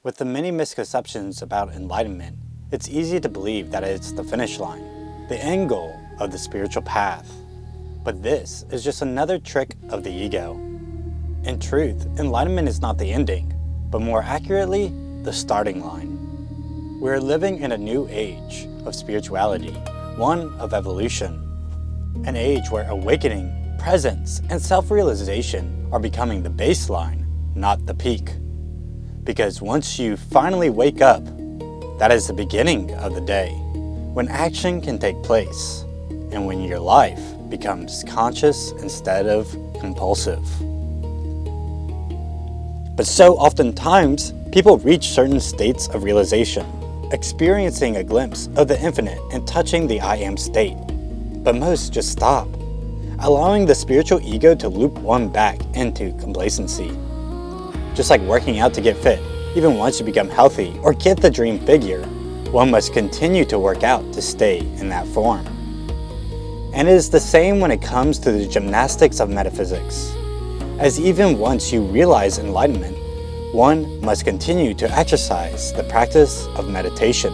With the many misconceptions about enlightenment, it's easy to believe that it's the finish line, the end goal of the spiritual path. But this is just another trick of the ego. In truth, enlightenment is not the ending, but more accurately, the starting line. We're living in a new age of spirituality, one of evolution. An age where awakening, presence, and self-realization are becoming the baseline, not the peak. Because once you finally wake up, that is the beginning of the day, when action can take place, and when your life becomes conscious instead of compulsive. But so oftentimes, people reach certain states of realization, experiencing a glimpse of the infinite and touching the I am state. But most just stop, allowing the spiritual ego to loop one back into complacency. Just like working out to get fit, even once you become healthy or get the dream figure, one must continue to work out to stay in that form. And it is the same when it comes to the gymnastics of metaphysics. As even once you realize enlightenment, one must continue to exercise the practice of meditation.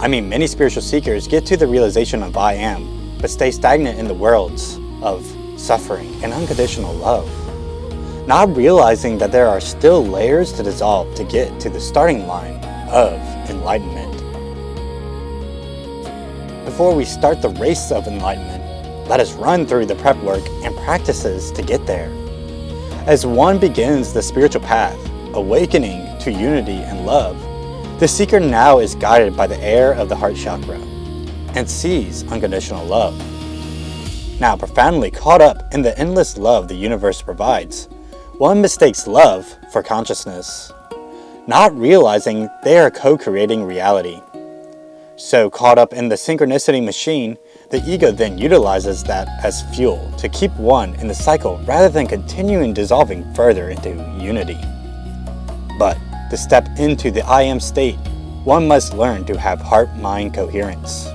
I mean, many spiritual seekers get to the realization of I am, but stay stagnant in the worlds of suffering and unconditional love, not realizing that there are still layers to dissolve to get to the starting line of enlightenment. Before we start the race of enlightenment, let us run through the prep work and practices to get there. As one begins the spiritual path, awakening to unity and love, the seeker now is guided by the air of the heart chakra and sees unconditional love. Now profoundly caught up in the endless love the universe provides, one mistakes love for consciousness, not realizing they are co-creating reality. So caught up in the synchronicity machine, the ego then utilizes that as fuel to keep one in the cycle rather than continuing dissolving further into unity. But to step into the I am state, one must learn to have heart-mind coherence.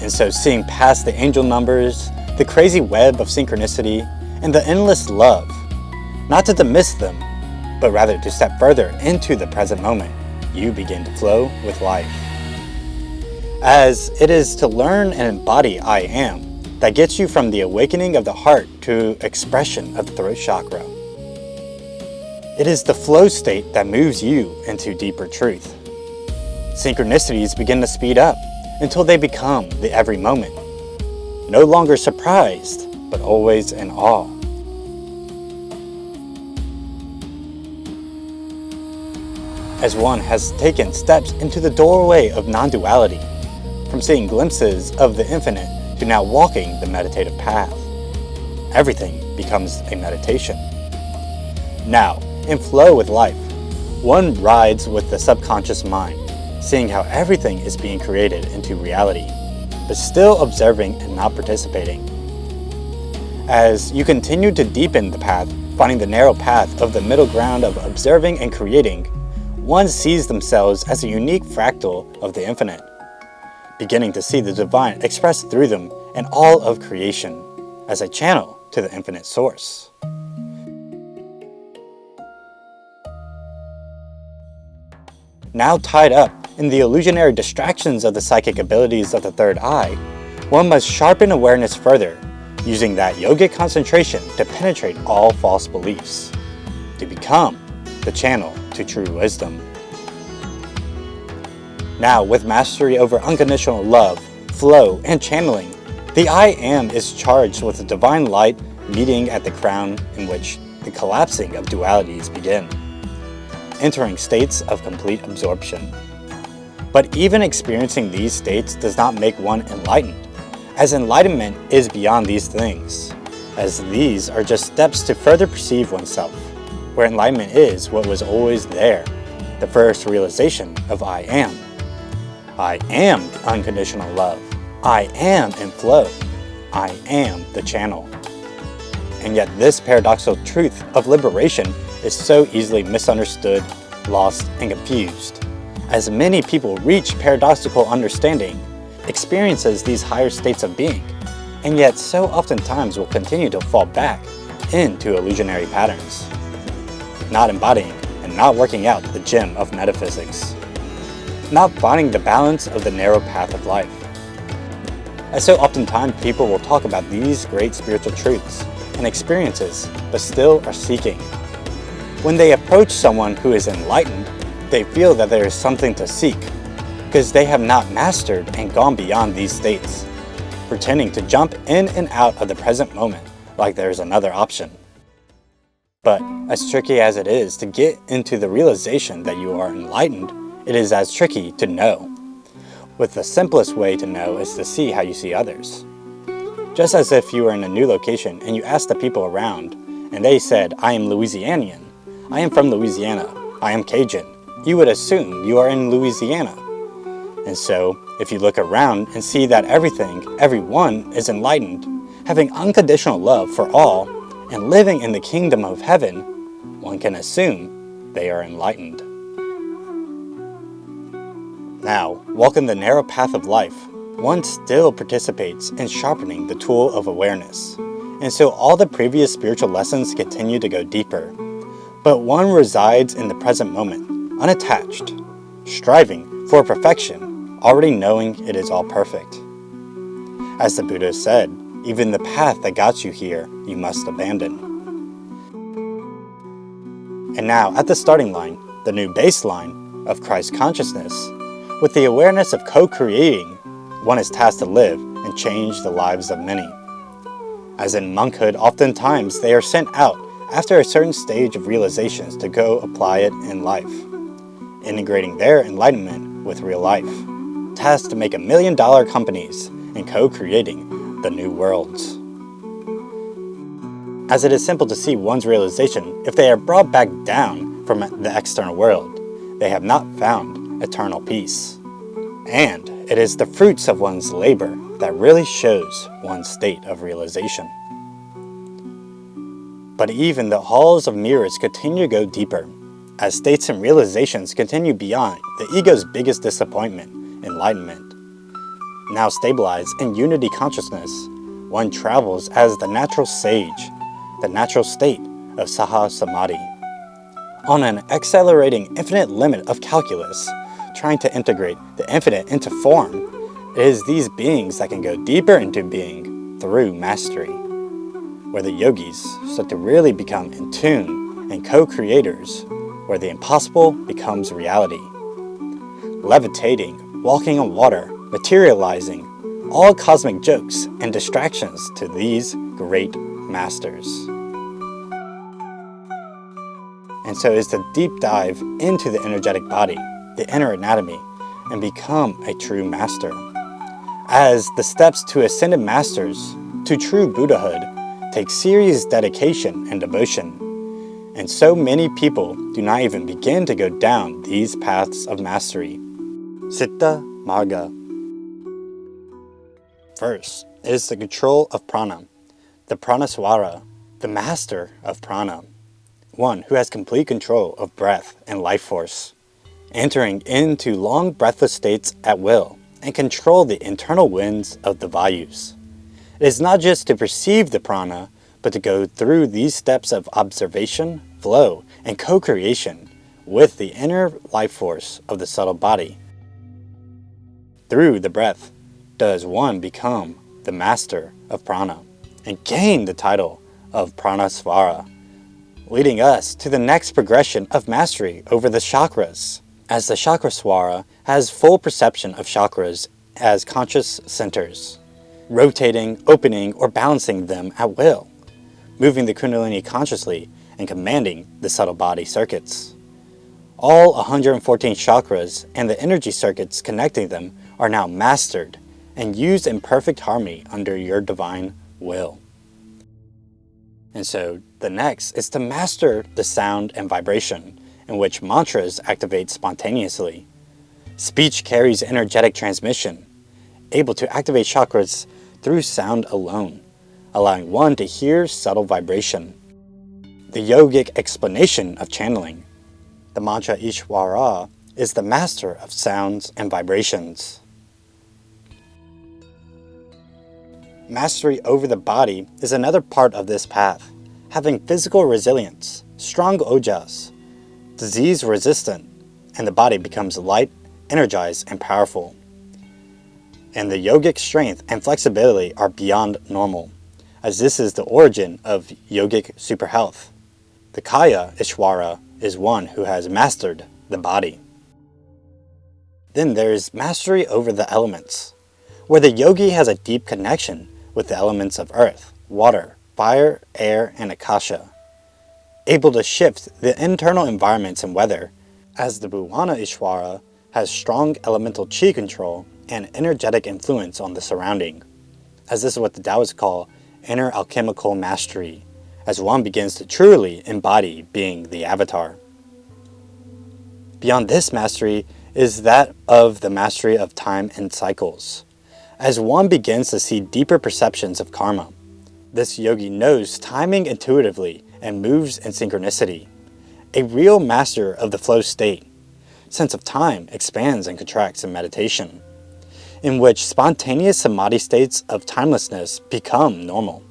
And so seeing past the angel numbers, the crazy web of synchronicity, and the endless love, not to dismiss them, but rather to step further into the present moment, you begin to flow with life. As it is to learn and embody I am that gets you from the awakening of the heart to expression of the throat chakra. It is the flow state that moves you into deeper truth. Synchronicities begin to speed up until they become the every moment. No longer surprised, but always in awe. As one has taken steps into the doorway of non-duality, from seeing glimpses of the infinite to now walking the meditative path, everything becomes a meditation. Now, in flow with life, one rides with the subconscious mind, seeing how everything is being created into reality, but still observing and not participating. As you continue to deepen the path, finding the narrow path of the middle ground of observing and creating, one sees themselves as a unique fractal of the infinite, beginning to see the divine expressed through them and all of creation as a channel to the infinite source. Now tied up in the illusionary distractions of the psychic abilities of the third eye, one must sharpen awareness further, using that yogic concentration to penetrate all false beliefs, to become the channel to true wisdom. Now, with mastery over unconditional love, flow, and channeling, the I Am is charged with the divine light meeting at the crown in which the collapsing of dualities begin, entering states of complete absorption. But even experiencing these states does not make one enlightened, as enlightenment is beyond these things, as these are just steps to further perceive oneself, where enlightenment is what was always there, the first realization of I am. I am unconditional love. I am in flow. I am the channel. And yet this paradoxical truth of liberation is so easily misunderstood, lost, and confused, as many people reach paradoxical understanding, experiences these higher states of being, and yet so oftentimes will continue to fall back into illusionary patterns, not embodying and not working out the gym of metaphysics. Not finding the balance of the narrow path of life. As so oftentimes people will talk about these great spiritual truths and experiences, but still are seeking. When they approach someone who is enlightened, they feel that there is something to seek, because they have not mastered and gone beyond these states, pretending to jump in and out of the present moment like there is another option. But as tricky as it is to get into the realization that you are enlightened, it is as tricky to know. With the simplest way to know is to see how you see others. Just as if you were in a new location and you asked the people around, and they said, "I am Louisianian. I am from Louisiana. I am Cajun." You would assume you are in Louisiana. And so, if you look around and see that everyone is enlightened, having unconditional love for all, and living in the kingdom of heaven, one can assume they are enlightened. Now, walking the narrow path of life, one still participates in sharpening the tool of awareness, and so all the previous spiritual lessons continue to go deeper. But one resides in the present moment, unattached, striving for perfection, already knowing it is all perfect. As the Buddha said, even the path that got you here, you must abandon. And now, at the starting line, the new baseline of Christ consciousness, with the awareness of co-creating, one is tasked to live and change the lives of many. As in monkhood, oftentimes they are sent out after a certain stage of realizations to go apply it in life, integrating their enlightenment with real life, tasked to make $1 million companies and co-creating the new worlds. As it is simple to see one's realization if they are brought back down from the external world, they have not found eternal peace. And it is the fruits of one's labor that really shows one's state of realization. But even the halls of mirrors continue to go deeper, as states and realizations continue beyond the ego's biggest disappointment, enlightenment. Now stabilized in unity consciousness, one travels as the natural sage, the natural state of Saha Samadhi. On an accelerating infinite limit of calculus, trying to integrate the infinite into form, it is these beings that can go deeper into being through mastery, where the yogis start to really become in tune and co-creators, where the impossible becomes reality. Levitating, walking on water, materializing, all cosmic jokes and distractions to these great masters. And so is the deep dive into the energetic body, the inner anatomy, and become a true master. As the steps to ascended masters, to true Buddhahood, take serious dedication and devotion, and so many people do not even begin to go down these paths of mastery. Siddha Marga. First is the control of prana, the pranaswara, the master of prana, one who has complete control of breath and life force, entering into long breathless states at will and control the internal winds of the vayus. It is not just to perceive the prana, but to go through these steps of observation, flow, and co-creation with the inner life force of the subtle body. Through the breath does one become the master of prana and gain the title of pranaswara, leading us to the next progression of mastery over the chakras, as the chakraswara has full perception of chakras as conscious centers, rotating, opening, or balancing them at will, moving the kundalini consciously and commanding the subtle body circuits. All 114 chakras and the energy circuits connecting them are now mastered and used in perfect harmony under your divine will. And so the next is to master the sound and vibration, in which mantras activate spontaneously. Speech carries energetic transmission, able to activate chakras through sound alone, allowing one to hear subtle vibration. The yogic explanation of channeling, the mantra Ishvara, is the master of sounds and vibrations. Mastery over the body is another part of this path, having physical resilience, strong ojas, disease resistant, and the body becomes light, energized, and powerful. And the yogic strength and flexibility are beyond normal, as this is the origin of yogic superhealth. The Kaya Ishvara is one who has mastered the body. Then there is mastery over the elements, where the yogi has a deep connection with the elements of earth, water, fire, air, and akasha, able to shift the internal environments and weather, as the Bhuvana Ishvara has strong elemental chi control and energetic influence on the surrounding, as this is what the Taoists call inner alchemical mastery, as one begins to truly embody being the avatar. Beyond this mastery is that of the mastery of time and cycles, as one begins to see deeper perceptions of karma. This yogi knows timing intuitively and moves in synchronicity, a real master of the flow state. Sense of time expands and contracts in meditation, in which spontaneous samadhi states of timelessness become normal.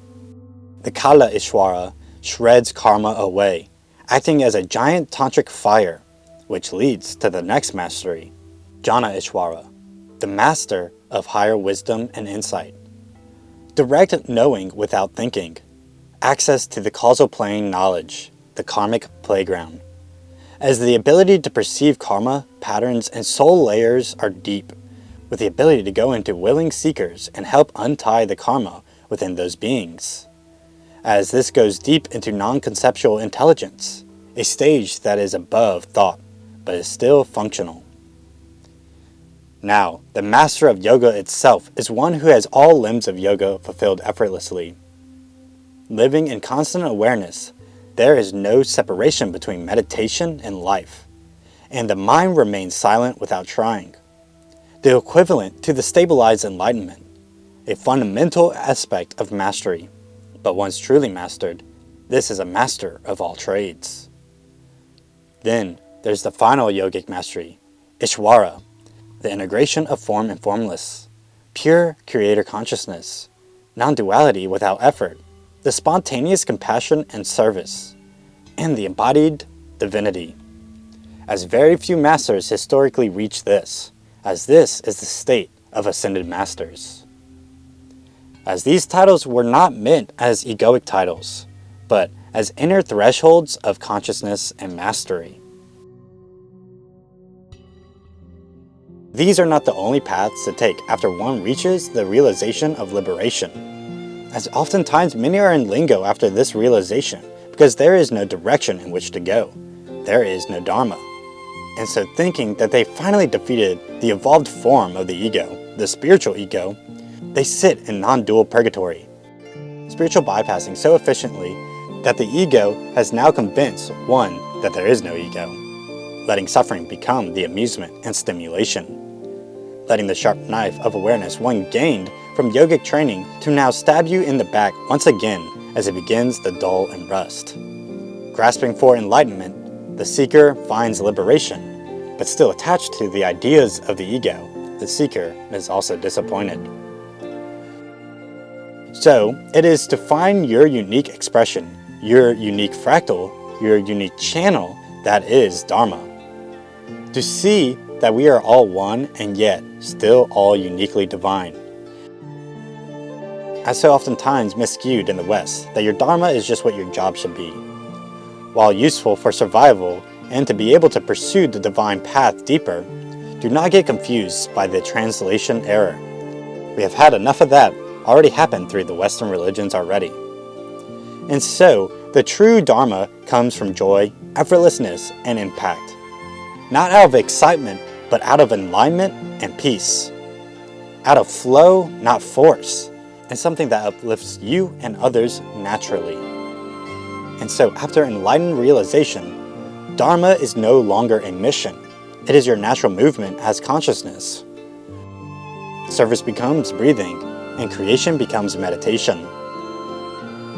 The Kala Ishvara shreds karma away, acting as a giant tantric fire, which leads to the next mastery, Jnana Ishvara, the master of higher wisdom and insight. Direct knowing without thinking, access to the causal plane knowledge, the karmic playground, as the ability to perceive karma, patterns, and soul layers are deep, with the ability to go into willing seekers and help untie the karma within those beings, as this goes deep into non-conceptual intelligence, a stage that is above thought, but is still functional. Now, the master of yoga itself is one who has all limbs of yoga fulfilled effortlessly. Living in constant awareness, there is no separation between meditation and life, and the mind remains silent without trying. The equivalent to the stabilized enlightenment, a fundamental aspect of mastery. But once truly mastered, this is a master of all trades. Then there's the final yogic mastery, Ishvara, the integration of form and formless, pure creator consciousness, non-duality without effort, the spontaneous compassion and service, and the embodied divinity. As very few masters historically reach this, as this is the state of ascended masters. As these titles were not meant as egoic titles, but as inner thresholds of consciousness and mastery. These are not the only paths to take after one reaches the realization of liberation, as oftentimes many are in lingo after this realization because there is no direction in which to go. There is no Dharma. And so thinking that they finally defeated the evolved form of the ego, the spiritual ego, they sit in non-dual purgatory, spiritual bypassing so efficiently that the ego has now convinced one that there is no ego, letting suffering become the amusement and stimulation, letting the sharp knife of awareness one gained from yogic training to now stab you in the back once again as it begins the dull and rust. Grasping for enlightenment, the seeker finds liberation, but still attached to the ideas of the ego, the seeker is also disappointed. So, it is to find your unique expression, your unique fractal, your unique channel that is Dharma. To see that we are all one and yet still all uniquely divine. As so oftentimes miscued in the West, that your Dharma is just what your job should be. While useful for survival and to be able to pursue the divine path deeper, do not get confused by the translation error. We have had enough of that already happened through the Western religions already. And so, the true Dharma comes from joy, effortlessness, and impact. Not out of excitement, but out of alignment and peace. Out of flow, not force. And something that uplifts you and others naturally. And so, after enlightened realization, Dharma is no longer a mission. It is your natural movement as consciousness. Service becomes breathing, and creation becomes meditation.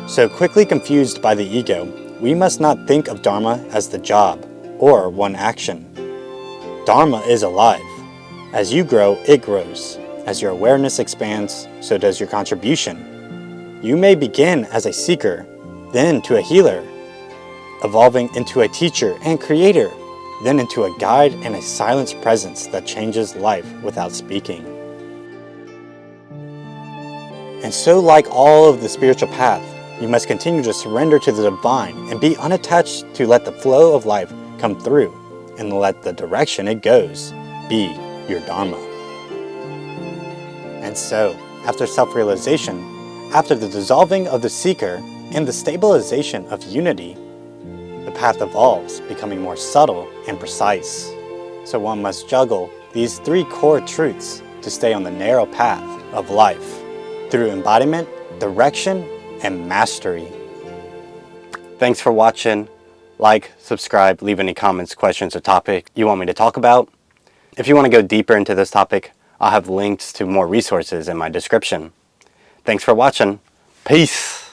So quickly confused by the ego, we must not think of Dharma as the job, or one action. Dharma is alive. As you grow, it grows. As your awareness expands, so does your contribution. You may begin as a seeker, then to a healer, evolving into a teacher and creator, then into a guide and a silenced presence that changes life without speaking. And so, like all of the spiritual path, you must continue to surrender to the divine and be unattached to let the flow of life come through and let the direction it goes be your Dharma. And so, after self-realization, after the dissolving of the seeker and the stabilization of unity, the path evolves, becoming more subtle and precise. So one must juggle these three core truths to stay on the narrow path of life through embodiment, direction, and mastery. Thanks for watching. Like, subscribe, leave any comments, questions, or topic you want me to talk about. If you want to go deeper into this topic, I'll have links to more resources in my description. Thanks for watching. Peace.